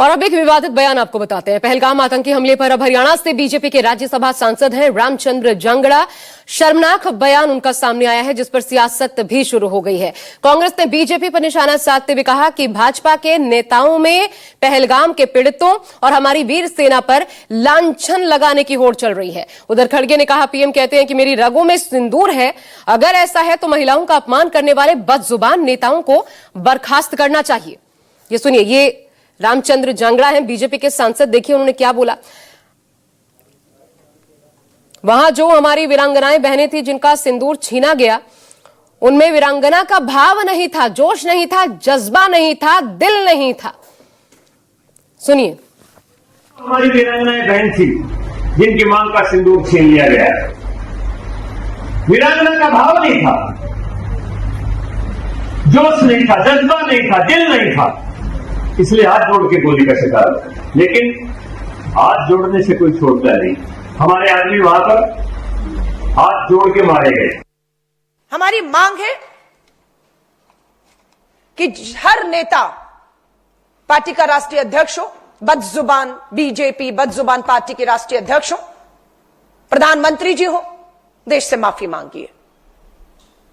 और अब एक विवादित बयान आपको बताते हैं। पहलगाम आतंकी हमले पर अब हरियाणा से बीजेपी के राज्यसभा सांसद हैं रामचंद्र जांगड़ा। शर्मनाक बयान उनका सामने आया है जिस पर सियासत भी शुरू हो गई है। कांग्रेस ने बीजेपी पर निशाना साधते हुए कहा कि भाजपा के नेताओं में पहलगाम के पीड़ितों और हमारी वीर सेना पर लांछन लगाने की होड़ चल रही है। उधर खड़गे ने कहा, पीएम कहते हैं कि मेरी रगों में सिंदूर है, अगर ऐसा है तो महिलाओं का अपमान करने वाले बदजुबान नेताओं को बर्खास्त करना चाहिए। ये सुनिए, ये रामचंद्र जांगड़ा हैं, बीजेपी के सांसद। देखिए उन्होंने क्या बोला। वहां जो हमारी वीरांगनाएं बहनें थी जिनका सिंदूर छीना गया, उनमें वीरांगना का भाव नहीं था, जोश नहीं था, जज्बा नहीं था, दिल नहीं था। सुनिए। हमारी वीरांगनाएं बहन थी जिनकी मां का सिंदूर छीन लिया गया। वीरांगना का भाव नहीं था, जोश नहीं था, जज्बा नहीं था, दिल नहीं था, इसलिए हाथ जोड़ के गोली का शिकार हुआ। लेकिन हाथ जोड़ने से कोई छोड़ता नहीं। हमारे आदमी वहां पर हाथ जोड़ के मारे गए। हमारी मांग है कि हर नेता पार्टी का राष्ट्रीय अध्यक्ष हो, बदजुबान बीजेपी बदजुबान पार्टी के राष्ट्रीय अध्यक्ष हो, प्रधानमंत्री जी हो, देश से माफी मांगिए।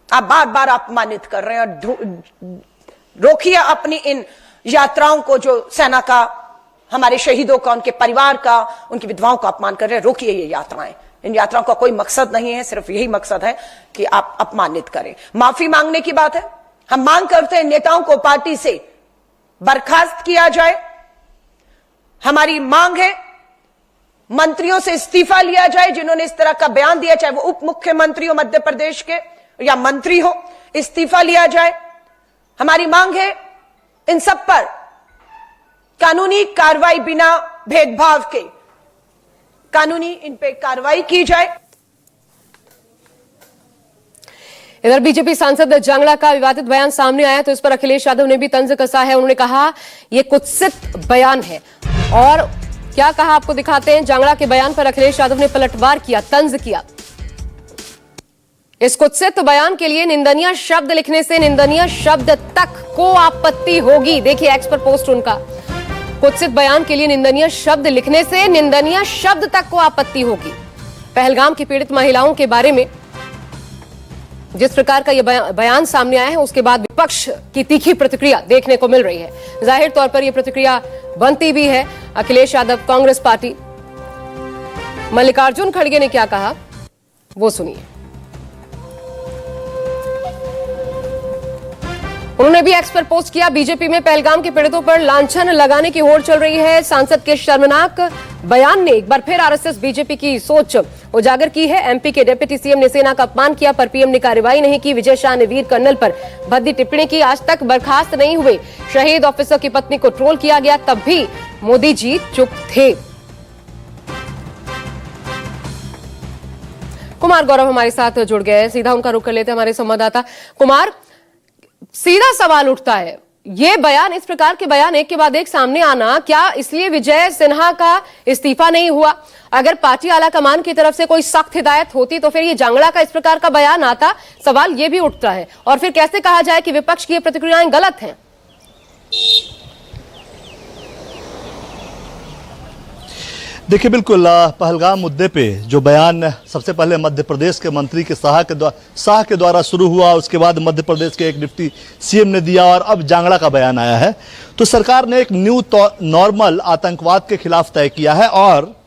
आप बार बार अपमानित कर रहे हैं और रोकिए अपनी इन यात्राओं को, जो सेना का, हमारे शहीदों का, उनके परिवार का, उनकी विधवाओं का अपमान कर रहे हैं। रोकिए ये यात्राएं। इन यात्राओं का कोई मकसद नहीं है, सिर्फ यही मकसद है कि आप अपमानित करें। माफी मांगने की बात है। हम मांग करते हैं नेताओं को पार्टी से बर्खास्त किया जाए। हमारी मांग है मंत्रियों से इस्तीफा लिया जाए जिन्होंने इस तरह का बयान दिया, चाहे वो उप मुख्यमंत्री हो मध्य प्रदेश के या मंत्री हो, इस्तीफा लिया जाए। हमारी मांग है इन सब पर कानूनी कार्रवाई, बिना भेदभाव के कानूनी इन पे कार्रवाई की जाए। इधर बीजेपी सांसद जांगड़ा का विवादित बयान सामने आया तो इस पर अखिलेश यादव ने भी तंज कसा है। उन्होंने कहा यह कुत्सित बयान है और क्या कहा आपको दिखाते हैं। जांगड़ा के बयान पर अखिलेश यादव ने पलटवार किया, तंज किया। इस कुत्सित बयान के लिए निंदनीय शब्द लिखने से निंदनीय शब्द तक को आपत्ति होगी। देखिए एक्स पर पोस्ट उनका। कुत्सित बयान के लिए निंदनीय शब्द लिखने से निंदनीय शब्द तक को आपत्ति होगी। पहलगाम की पीड़ित महिलाओं के बारे में जिस प्रकार का यह बयान सामने आया है उसके बाद विपक्ष की तीखी प्रतिक्रिया देखने को मिल रही है। जाहिर तौर पर यह प्रतिक्रिया बनती भी है। अखिलेश यादव, कांग्रेस पार्टी, मल्लिकार्जुन खड़गे ने क्या कहा वो सुनिए। उन्होंने भी एक्स पर पोस्ट किया, बीजेपी में पहलगाम के पीड़ितों पर लांछन लगाने की होड़ चल रही है। सांसद के शर्मनाक बयान ने एक बार फिर आरएसएस बीजेपी की सोच उजागर की है। एमपी के डिप्टी सीएम ने सेना का अपमान किया पर पीएम ने कार्रवाई नहीं की। विजय शाह ने वीर कर्नल पर भद्दी टिप्पणी की, आज तक बर्खास्त नहीं हुए। शहीद ऑफिसर की पत्नी को ट्रोल किया गया, तब भी मोदी जी चुप थे। कुमार गौरव हमारे साथ जुड़ गए हैं, सीधा उनका रुख कर लेते हैं हमारे संवाददाता। कुमार, सीधा सवाल उठता है, ये बयान, इस प्रकार के बयान एक के बाद एक सामने आना, क्या इसलिए विजय सिन्हा का इस्तीफा नहीं हुआ? अगर पार्टी आला कमान की तरफ से कोई सख्त हिदायत होती तो फिर ये जांगड़ा का इस प्रकार का बयान आता? सवाल ये भी उठता है। और फिर कैसे कहा जाए कि विपक्ष की ये प्रतिक्रियाएं गलत हैं? देखिए, बिल्कुल पहलगाम मुद्दे पे जो बयान सबसे पहले मध्य प्रदेश के मंत्री के शाह के द्वारा शुरू हुआ, उसके बाद मध्य प्रदेश के एक डिप्टी सीएम ने दिया और अब जांगड़ा का बयान आया है, तो सरकार ने एक न्यू नॉर्मल आतंकवाद के खिलाफ तय किया है। और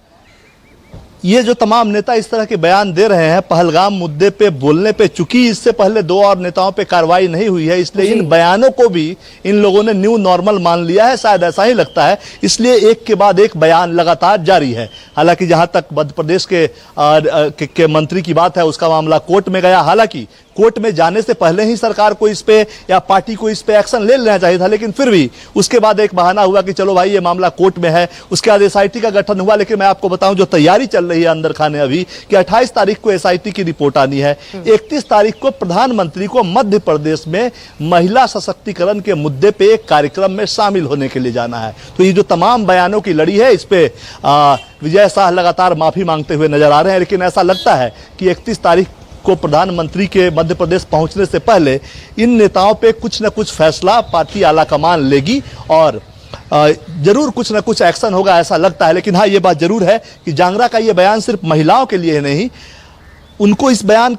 ये जो तमाम नेता इस तरह के बयान दे रहे हैं पहलगाम मुद्दे पे बोलने पे, चूंकि इससे पहले 2 और नेताओं पे कार्रवाई नहीं हुई है, इसलिए इन बयानों को भी इन लोगों ने न्यू नॉर्मल मान लिया है, शायद ऐसा ही लगता है। इसलिए एक के बाद एक बयान लगातार जारी है। हालांकि जहां तक मध्य प्रदेश के मंत्री की बात है, उसका मामला कोर्ट में गया। हालांकि कोर्ट में जाने से पहले ही सरकार को इस पे या पार्टी को इस पे एक्शन ले लेना चाहिए था, लेकिन फिर भी उसके बाद एक बहाना हुआ कि चलो भाई ये मामला कोर्ट में है। उसके बाद एसआईटी का गठन हुआ। लेकिन मैं आपको बताऊं जो तैयारी चल रही है अंदर खाने अभी कि 28 तारीख को एसआईटी की रिपोर्ट आनी है। 31 तारीख को प्रधानमंत्री को मध्य प्रदेश में महिला सशक्तिकरण के मुद्दे पे एक कार्यक्रम में शामिल होने के लिए जाना है। तो ये जो तमाम बयानों की लड़ी है, इस पे विजय शाह लगातार माफी मांगते हुए नजर आ रहे हैं। लेकिन ऐसा लगता है कि 31 तारीख को प्रधानमंत्री के मध्य प्रदेश पहुंचने से पहले इन नेताओं पे कुछ न कुछ फैसला पार्टी आला कमान लेगी और जरूर कुछ ना कुछ एक्शन होगा ऐसा लगता है। लेकिन हाँ, ये बात जरूर है कि जांगड़ा का ये बयान सिर्फ महिलाओं के लिए नहीं, उनको इस बयान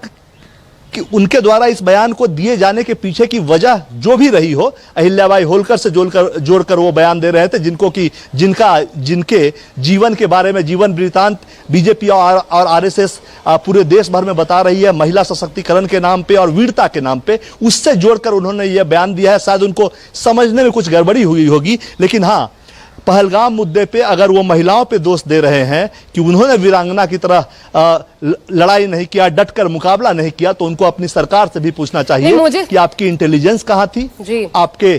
कि उनके द्वारा इस बयान को दिए जाने के पीछे की वजह जो भी रही हो, अहिल्याबाई होलकर से जोड़कर वो बयान दे रहे थे, जिनके जीवन के बारे में, जीवन वृत्तांत बीजेपी और आरएसएस पूरे देश भर में बता रही है, महिला सशक्तिकरण के नाम पे और वीरता के नाम पे, उससे जोड़कर उन्होंने ये बयान दिया है। शायद उनको समझने में कुछ गड़बड़ी हुई होगी, लेकिन हाँ, पहलगाम मुद्दे पे अगर वो महिलाओं पे दोष दे रहे हैं कि उन्होंने वीरांगना की तरह लड़ाई नहीं किया, डटकर मुकाबला नहीं किया, तो उनको अपनी सरकार से भी पूछना चाहिए कि आपकी इंटेलिजेंस कहां थी, आपके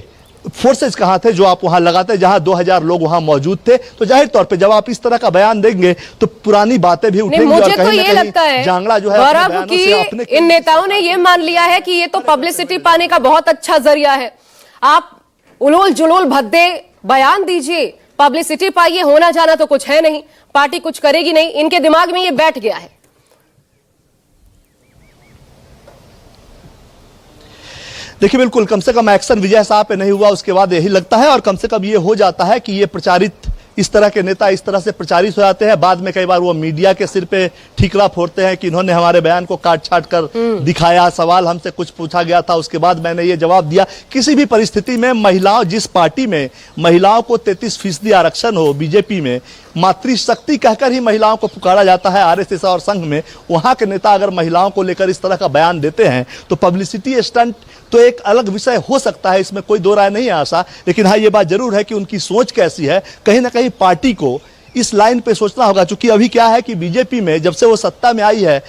फोर्सेज कहां थे जो आप वहां लगाते, जहां 2000 लोग वहां मौजूद थे। तो जाहिर तौर पे जब आप इस तरह का बयान देंगे तो पुरानी बातें भी उठेंगी। मुझे और तो ये लगता है जांगड़ा जो है गौरव की इन नेताओं ने ये मान लिया है कि ये तो पब्लिसिटी पाने का बहुत अच्छा जरिया है। आप उलोल जुलोल भद्दे बयान दीजिए, पब्लिसिटी पाइए, होना जाना तो कुछ है नहीं, पार्टी कुछ करेगी नहीं, इनके दिमाग में ये बैठ गया है। देखिए, बिल्कुल, कम से कम एक्शन विजय साहब पे नहीं हुआ, उसके बाद यही लगता है, और कम से कम ये हो जाता है कि ये प्रचारित, इस तरह के नेता इस तरह से प्रचारित हो जाते हैं। बाद में कई बार वो मीडिया के सिर पे ठीकरा फोड़ते हैं कि इन्होंने हमारे बयान को काट छाट कर दिखाया, सवाल हमसे कुछ पूछा गया था, उसके बाद मैंने ये जवाब दिया। किसी भी परिस्थिति में महिलाओं, जिस पार्टी में महिलाओं को 33% आरक्षण हो, बीजेपी में मातृशक्ति कहकर ही महिलाओं को पुकारा जाता है आरएसएस और संघ में, वहां के नेता अगर महिलाओं को लेकर इस तरह का बयान देते हैं तो पब्लिसिटी स्टंट तो एक अलग विषय हो सकता है, इसमें कोई दो राय नहीं है आशा। लेकिन हाँ, ये बात जरूर है कि उनकी सोच कैसी है, कहीं ना कहीं पार्टी को इस लाइन पे सोचना होगा। क्योंकि अभी क्या है कि बीजेपी में जब से वो सत्ता में आई है,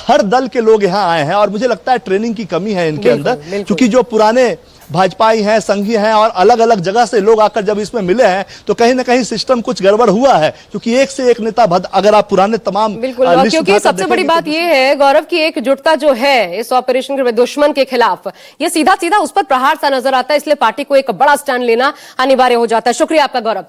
हर दल के लोग यहाँ आए हैं, और मुझे लगता है ट्रेनिंग की कमी है इनके अंदर, क्योंकि जो पुराने भाजपाई हैं, संघी हैं, और अलग अलग जगह से लोग आकर जब इसमें मिले हैं तो कहीं ना कहीं सिस्टम कुछ गड़बड़ हुआ है। क्योंकि एक से एक नेता अगर आप पुराने तमाम बिल्कुल, क्योंकि सबसे बड़ी बात ये है गौरव की एकजुटता जो है इस ऑपरेशन के दुश्मन के खिलाफ, ये सीधा सीधा उस पर प्रहार सा नजर आता है, इसलिए पार्टी को एक बड़ा स्टैंड लेना अनिवार्य हो जाता है। शुक्रिया आपका गौरव।